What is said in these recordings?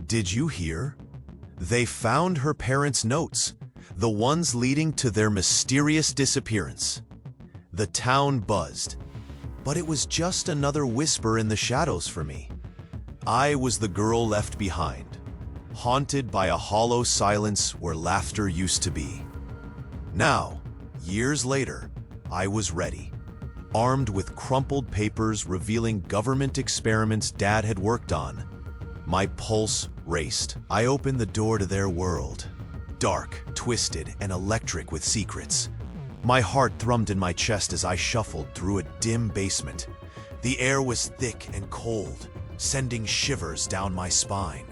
Did you hear? They found her parents' notes, the ones leading to their mysterious disappearance. The town buzzed, but it was just another whisper in the shadows for me. I was the girl left behind, haunted by a hollow silence where laughter used to be. Now, years later, I was ready, armed with crumpled papers revealing government experiments Dad had worked on. My pulse raced. I opened the door to their world, dark, twisted, and electric with secrets. My heart thrummed in my chest as I shuffled through a dim basement. The air was thick and cold, sending shivers down my spine.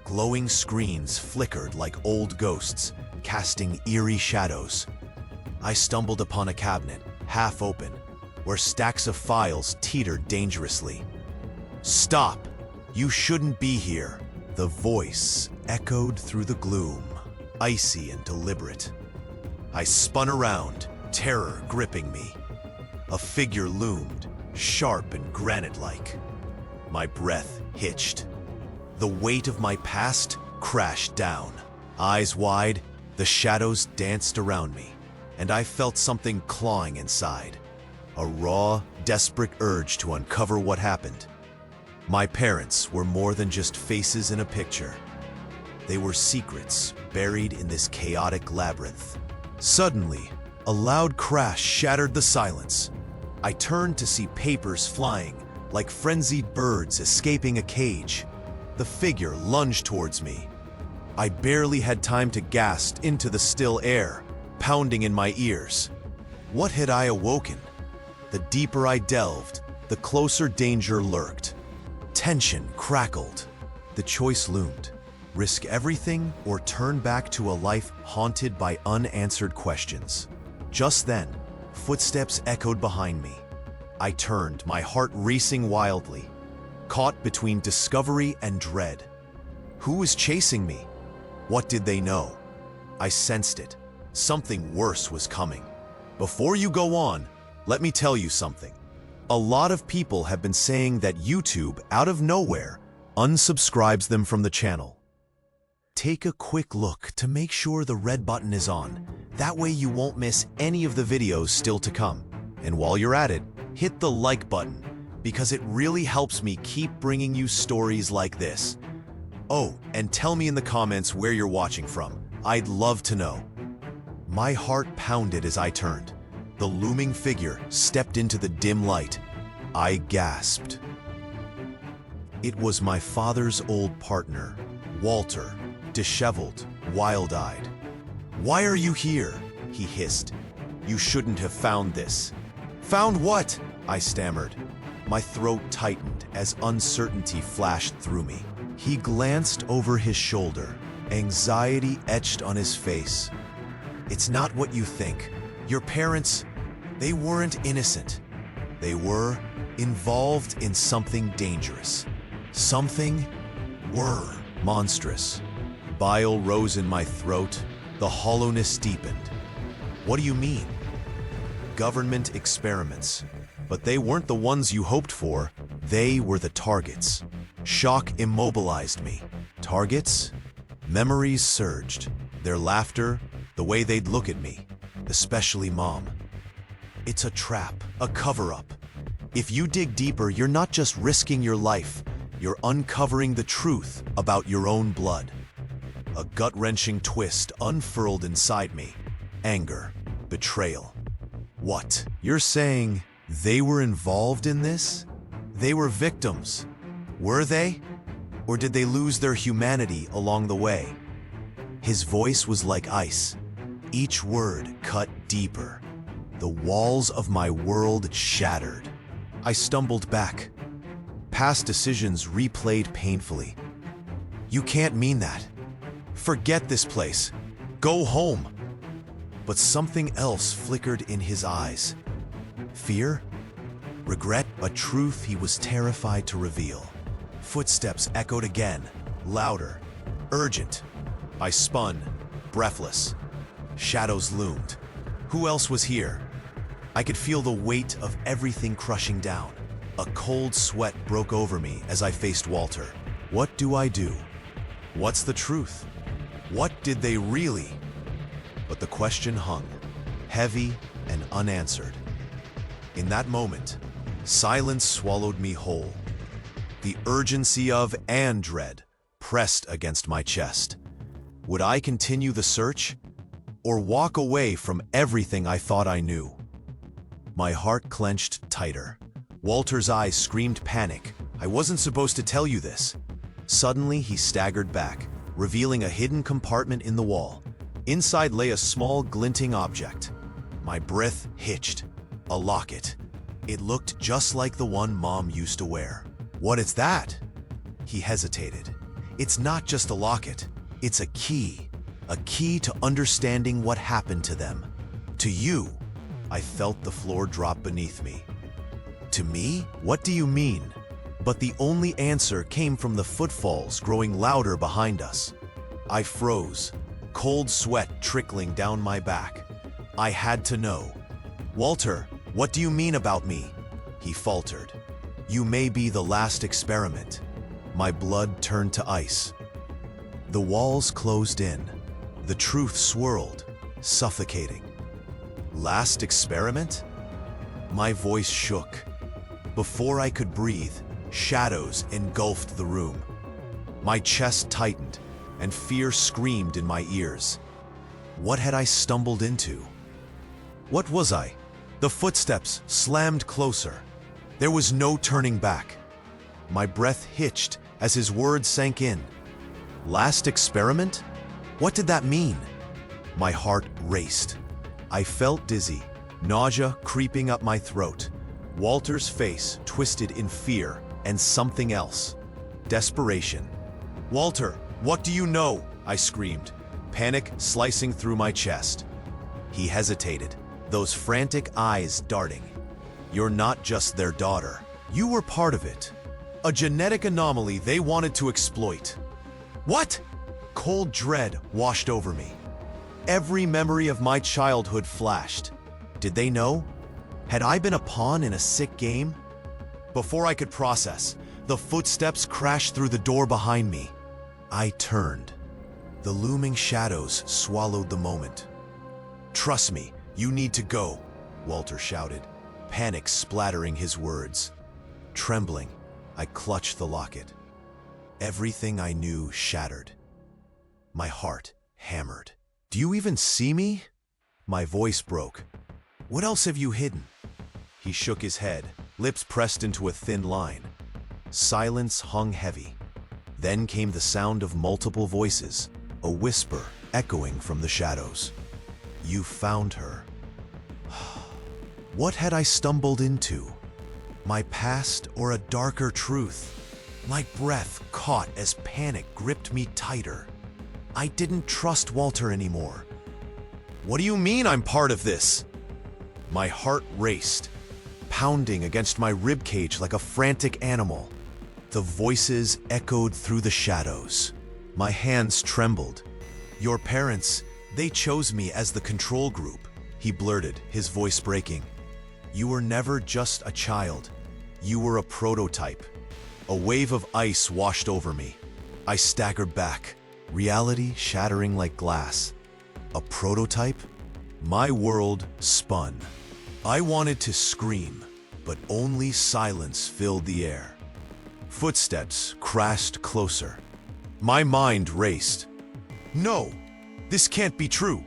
Glowing screens flickered like old ghosts, casting eerie shadows. I stumbled upon a cabinet, half open, where stacks of files teetered dangerously. "Stop! You shouldn't be here," the voice echoed through the gloom, icy and deliberate. I spun around, terror gripping me. A figure loomed, sharp and granite-like. My breath hitched. The weight of my past crashed down. Eyes wide, the shadows danced around me, and I felt something clawing inside. A raw, desperate urge to uncover what happened. My parents were more than just faces in a picture. They were secrets buried in this chaotic labyrinth. Suddenly, a loud crash shattered the silence. I turned to see papers flying, like frenzied birds escaping a cage. The figure lunged towards me. I barely had time to gasp into the still air, pounding in my ears. What had I awoken? The deeper I delved, the closer danger lurked. Tension crackled. The choice loomed. Risk everything or turn back to a life haunted by unanswered questions. Just then, footsteps echoed behind me. I turned, my heart racing wildly, caught between discovery and dread. Who was chasing me? What did they know? I sensed it. Something worse was coming. Before you go on, let me tell you something. A lot of people have been saying that YouTube, out of nowhere, unsubscribes them from the channel. Take a quick look to make sure the red button is on. That way you won't miss any of the videos still to come. And while you're at it, hit the like button, because it really helps me keep bringing you stories like this. Oh, and tell me in the comments where you're watching from. I'd love to know. My heart pounded as I turned. The looming figure stepped into the dim light. I gasped. It was my father's old partner, Walter, disheveled, wild-eyed. "Why are you here?" he hissed. "You shouldn't have found this." "Found what?" I stammered. My throat tightened as uncertainty flashed through me. He glanced over his shoulder, anxiety etched on his face. "It's not what you think. Your parents, they weren't innocent. They were involved in something dangerous. Something monstrous." Bile rose in my throat, the hollowness deepened. "What do you mean?" "Government experiments. But they weren't the ones you hoped for. They were the targets." Shock immobilized me. Targets? Memories surged. Their laughter, the way they'd look at me, especially Mom. It's a trap, a cover-up. If you dig deeper, you're not just risking your life, you're uncovering the truth about your own blood. A gut-wrenching twist unfurled inside me. Anger, betrayal. What? You're saying they were involved in this? They were victims. Were they? Or did they lose their humanity along the way? His voice was like ice. Each word cut deeper. The walls of my world shattered. I stumbled back. Past decisions replayed painfully. "You can't mean that. Forget this place. Go home." But something else flickered in his eyes. Fear? Regret? A truth he was terrified to reveal. Footsteps echoed again, louder, urgent. I spun, breathless. Shadows loomed. Who else was here? I could feel the weight of everything crushing down. A cold sweat broke over me as I faced Walter. What do I do? What's the truth? What did they really? But the question hung, heavy and unanswered. In that moment, silence swallowed me whole. The urgency of and dread pressed against my chest. Would I continue the search, or walk away from everything I thought I knew? My heart clenched tighter. Walter's eyes screamed panic. I wasn't supposed to tell you this. Suddenly, he staggered back, revealing a hidden compartment in the wall. Inside lay a small, glinting object. My breath hitched. A locket. It looked just like the one Mom used to wear. What is that? He hesitated. It's not just a locket. It's a key to understanding what happened to them. To you. I felt the floor drop beneath me. To me? What do you mean? But the only answer came from the footfalls growing louder behind us. I froze, cold sweat trickling down my back. I had to know. Walter, what do you mean about me? He faltered. You may be the last experiment. My blood turned to ice. The walls closed in. The truth swirled, suffocating. Last experiment? My voice shook. Before I could breathe, shadows engulfed the room. My chest tightened, and fear screamed in my ears. What had I stumbled into? What was I? The footsteps slammed closer. There was no turning back. My breath hitched as his words sank in. Last experiment? What did that mean? My heart raced. I felt dizzy, nausea creeping up my throat. Walter's face twisted in fear and something else. Desperation. Walter, what do you know? I screamed, panic slicing through my chest. He hesitated, those frantic eyes darting. You're not just their daughter. You were part of it. A genetic anomaly they wanted to exploit. What? Cold dread washed over me. Every memory of my childhood flashed. Did they know? Had I been a pawn in a sick game? Before I could process, the footsteps crashed through the door behind me. I turned. The looming shadows swallowed the moment. Trust me, you need to go, Walter shouted, panic splattering his words. Trembling, I clutched the locket. Everything I knew shattered. My heart hammered. Do you even see me? My voice broke. What else have you hidden? He shook his head, lips pressed into a thin line. Silence hung heavy. Then came the sound of multiple voices, a whisper echoing from the shadows. You found her. What had I stumbled into? My past or a darker truth? My breath caught as panic gripped me tighter. I didn't trust Walter anymore. What do you mean I'm part of this? My heart raced, pounding against my ribcage like a frantic animal. The voices echoed through the shadows. My hands trembled. Your parents, they chose me as the control group, he blurted, his voice breaking. You were never just a child. You were a prototype. A wave of ice washed over me. I staggered back, reality shattering like glass. A prototype? My world spun. I wanted to scream, but only silence filled the air. Footsteps crashed closer. My mind raced. No, this can't be true.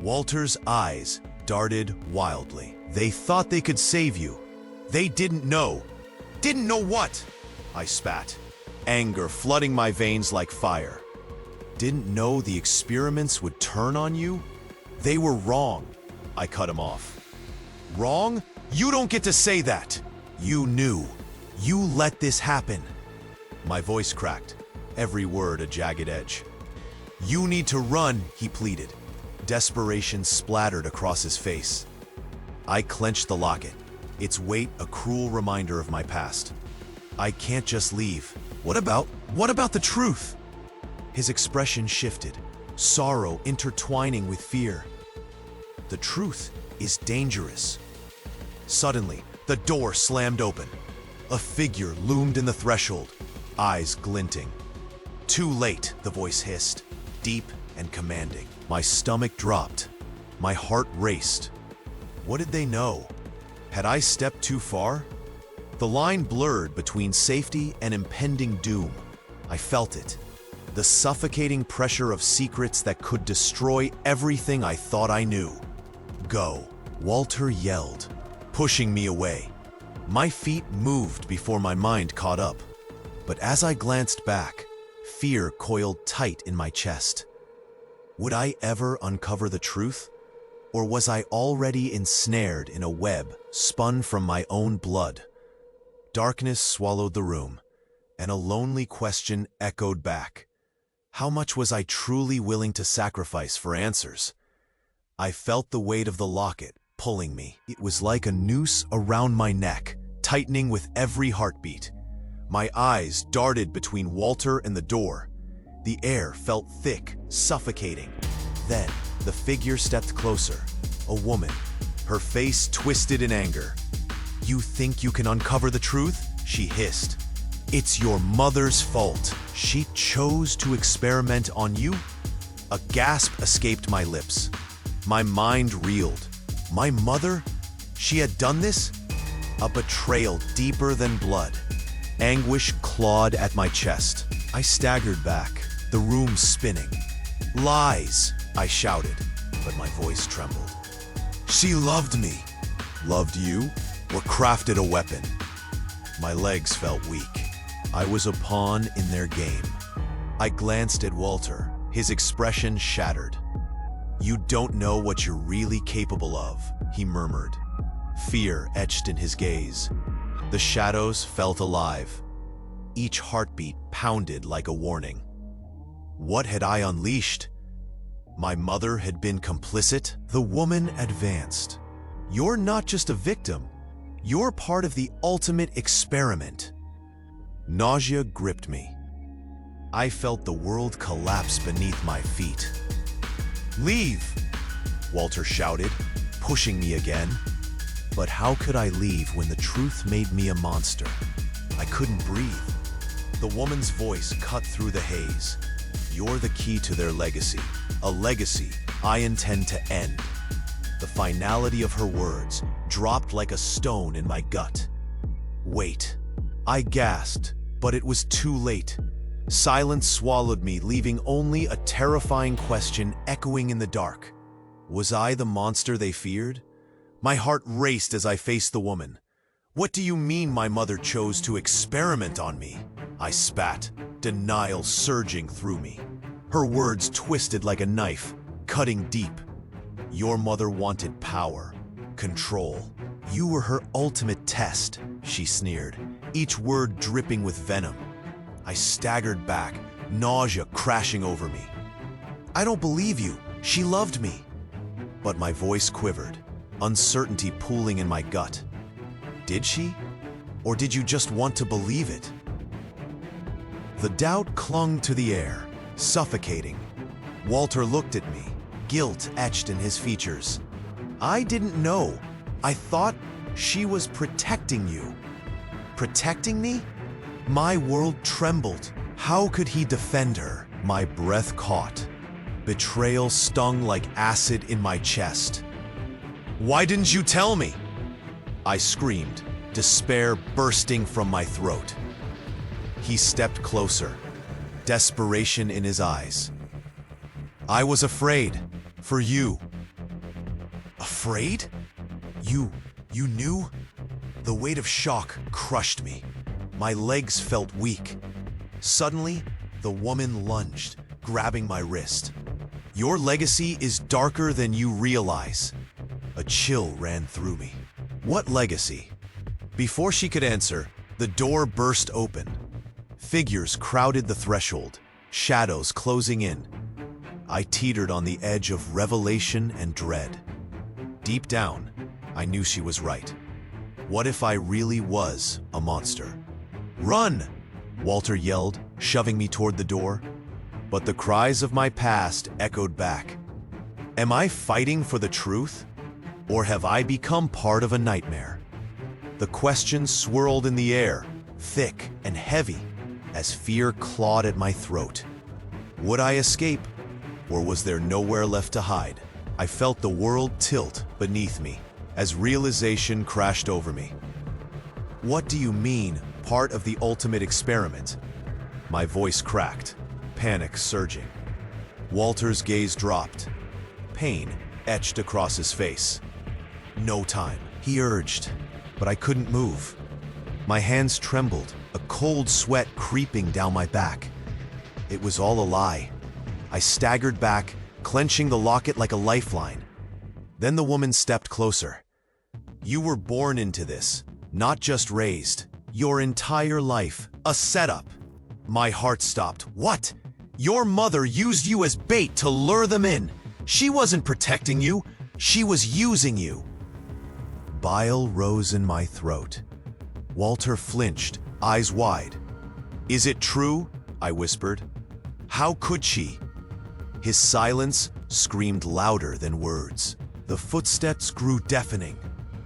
Walter's eyes darted wildly. They thought they could save you. They didn't know. Didn't know what? I spat, anger flooding my veins like fire. Didn't know the experiments would turn on you? They were wrong. I cut him off. Wrong? You don't get to say that. You knew. You let this happen. My voice cracked, every word a jagged edge. You need to run, he pleaded. Desperation splattered across his face. I clenched the locket, its weight a cruel reminder of my past. I can't just leave. What about the truth? His expression shifted, sorrow intertwining with fear. The truth is dangerous. Suddenly, the door slammed open. A figure loomed in the threshold, eyes glinting. Too late, the voice hissed, deep and commanding. My stomach dropped. My heart raced. What did they know? Had I stepped too far? The line blurred between safety and impending doom. I felt it. The suffocating pressure of secrets that could destroy everything I thought I knew. Go, Walter yelled, pushing me away. My feet moved before my mind caught up. But as I glanced back, fear coiled tight in my chest. Would I ever uncover the truth? Or was I already ensnared in a web spun from my own blood? Darkness swallowed the room, and a lonely question echoed back. How much was I truly willing to sacrifice for answers? I felt the weight of the locket pulling me. It was like a noose around my neck, tightening with every heartbeat. My eyes darted between Walter and the door. The air felt thick, suffocating. Then, the figure stepped closer. A woman, her face twisted in anger. "You think you can uncover the truth?" she hissed. "It's your mother's fault. She chose to experiment on you?" A gasp escaped my lips. My mind reeled. My mother? She had done this? A betrayal deeper than blood. Anguish clawed at my chest. I staggered back, the room spinning. "Lies!" I shouted, but my voice trembled. "She loved me." "Loved you? Or crafted a weapon?" My legs felt weak. I was a pawn in their game. I glanced at Walter, his expression shattered. "You don't know what you're really capable of," he murmured. Fear etched in his gaze. The shadows felt alive. Each heartbeat pounded like a warning. What had I unleashed? My mother had been complicit? The woman advanced. "You're not just a victim. You're part of the ultimate experiment." Nausea gripped me. I felt the world collapse beneath my feet. "Leave!" Walter shouted, pushing me again. But how could I leave when the truth made me a monster? I couldn't breathe. The woman's voice cut through the haze. "You're the key to their legacy, a legacy I intend to end." The finality of her words dropped like a stone in my gut. "Wait." I gasped, but it was too late. Silence swallowed me, leaving only a terrifying question echoing in the dark. Was I the monster they feared? My heart raced as I faced the woman. "What do you mean my mother chose to experiment on me?" I spat, denial surging through me. Her words twisted like a knife, cutting deep. "Your mother wanted power, control. You were her ultimate test," she sneered, each word dripping with venom. I staggered back, nausea crashing over me. "I don't believe you. She loved me." But my voice quivered, uncertainty pooling in my gut. Did she? Or did you just want to believe it? The doubt clung to the air, suffocating. Walter looked at me, guilt etched in his features. "I didn't know. I thought she was protecting you." Protecting me? My world trembled. How could he defend her? My breath caught. Betrayal stung like acid in my chest. "Why didn't you tell me?" I screamed, despair bursting from my throat. He stepped closer, desperation in his eyes. "I was afraid. For you." "Afraid? You knew?" The weight of shock crushed me. My legs felt weak. Suddenly, the woman lunged, grabbing my wrist. "Your legacy is darker than you realize." A chill ran through me. What legacy? Before she could answer, the door burst open. Figures crowded the threshold, shadows closing in. I teetered on the edge of revelation and dread. Deep down, I knew she was right. What if I really was a monster? "Run!" Walter yelled, shoving me toward the door. But the cries of my past echoed back. Am I fighting for the truth? Or have I become part of a nightmare? The question swirled in the air, thick and heavy, as fear clawed at my throat. Would I escape, or was there nowhere left to hide? I felt the world tilt beneath me as realization crashed over me. What do you mean, part of the ultimate experiment? My voice cracked, panic surging. Walter's gaze dropped. Pain etched across his face. No time, he urged, but I couldn't move. My hands trembled, a cold sweat creeping down my back. It was all a lie. I staggered back, clenching the locket like a lifeline. Then the woman stepped closer. You were born into this, not just raised. Your entire life, a setup. My heart stopped. What? Your mother used you as bait to lure them in. She wasn't protecting you. She was using you. Bile rose in my throat. Walter flinched, eyes wide. Is it true? I whispered. How could she? His silence screamed louder than words. The footsteps grew deafening,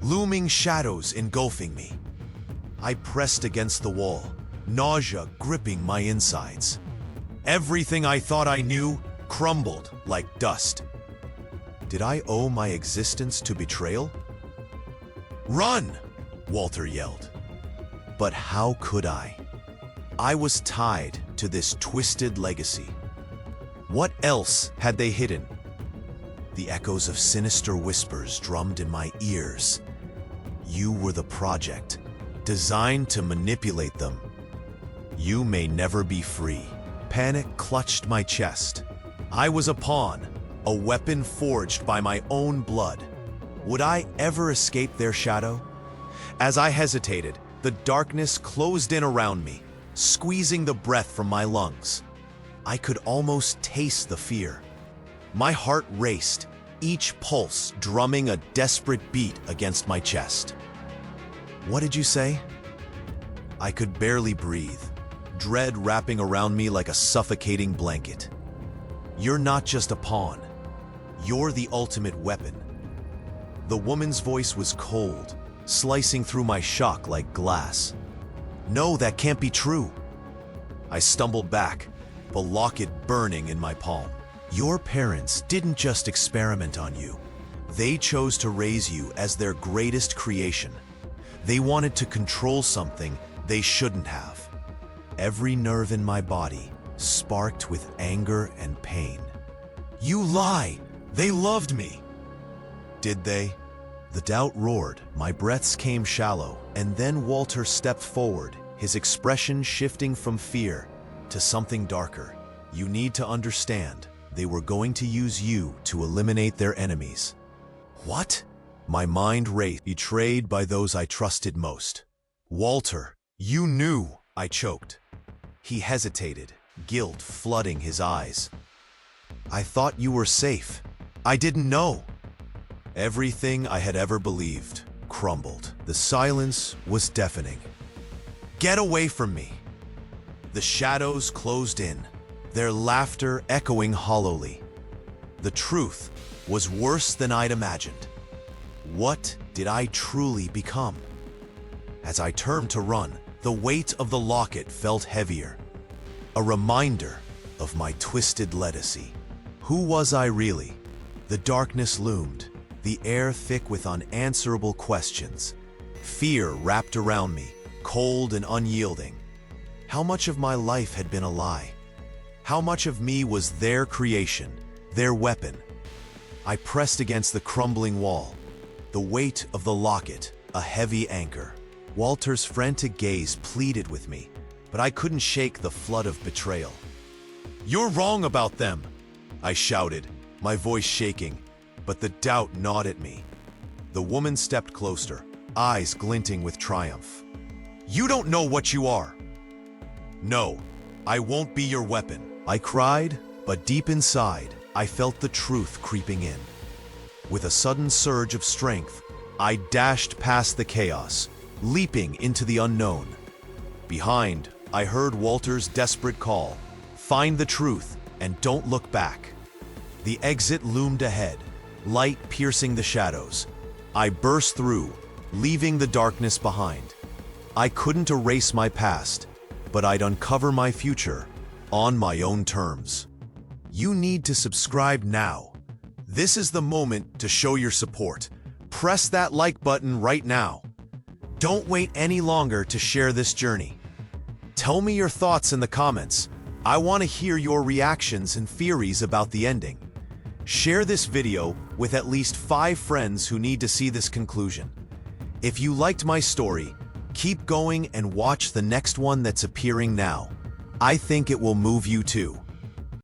looming shadows engulfing me. I pressed against the wall, nausea gripping my insides. Everything I thought I knew crumbled like dust. Did I owe my existence to betrayal? Run! Walter yelled. But how could I? I was tied to this twisted legacy. What else had they hidden? The echoes of sinister whispers drummed in my ears. You were the project, designed to manipulate them. You may never be free. Panic clutched my chest. I was a pawn, a weapon forged by my own blood. Would I ever escape their shadow? As I hesitated, the darkness closed in around me, squeezing the breath from my lungs. I could almost taste the fear. My heart raced, each pulse drumming a desperate beat against my chest. What did you say? I could barely breathe, dread wrapping around me like a suffocating blanket. You're not just a pawn. You're the ultimate weapon. The woman's voice was cold, slicing through my shock like glass. No, that can't be true. I stumbled back, the locket burning in my palm. Your parents didn't just experiment on you. They chose to raise you as their greatest creation. They wanted to control something they shouldn't have. Every nerve in my body sparked with anger and pain. You lie! They loved me! Did they? The doubt roared, my breaths came shallow, and then Walter stepped forward, his expression shifting from fear to something darker. You need to understand, they were going to use you to eliminate their enemies. What? My mind raced, betrayed by those I trusted most. Walter, you knew, I choked. He hesitated, guilt flooding his eyes. I thought you were safe. I didn't know. Everything I had ever believed crumbled. The silence was deafening. Get away from me. The shadows closed in, their laughter echoing hollowly. The truth was worse than I'd imagined. What did I truly become? As I turned to run, the weight of the locket felt heavier. A reminder of my twisted legacy. Who was I really? The darkness loomed, the air thick with unanswerable questions. Fear wrapped around me, cold and unyielding. How much of my life had been a lie? How much of me was their creation, their weapon? I pressed against the crumbling wall, the weight of the locket, a heavy anchor. Walter's frantic gaze pleaded with me, but I couldn't shake the flood of betrayal. You're wrong about them, I shouted, my voice shaking, but the doubt gnawed at me. The woman stepped closer, eyes glinting with triumph. You don't know what you are. No, I won't be your weapon, I cried, but deep inside, I felt the truth creeping in. With a sudden surge of strength, I dashed past the chaos, leaping into the unknown. Behind, I heard Walter's desperate call, find the truth and don't look back. The exit loomed ahead, light piercing the shadows. I burst through, leaving the darkness behind. I couldn't erase my past, but I'd uncover my future on my own terms. You need to subscribe now. This is the moment to show your support. Press that like button right now. Don't wait any longer to share this journey. Tell me your thoughts in the comments. I want to hear your reactions and theories about the ending. Share this video with at least 5 friends who need to see this conclusion. If you liked my story, keep going and watch the next one that's appearing now. I think it will move you too.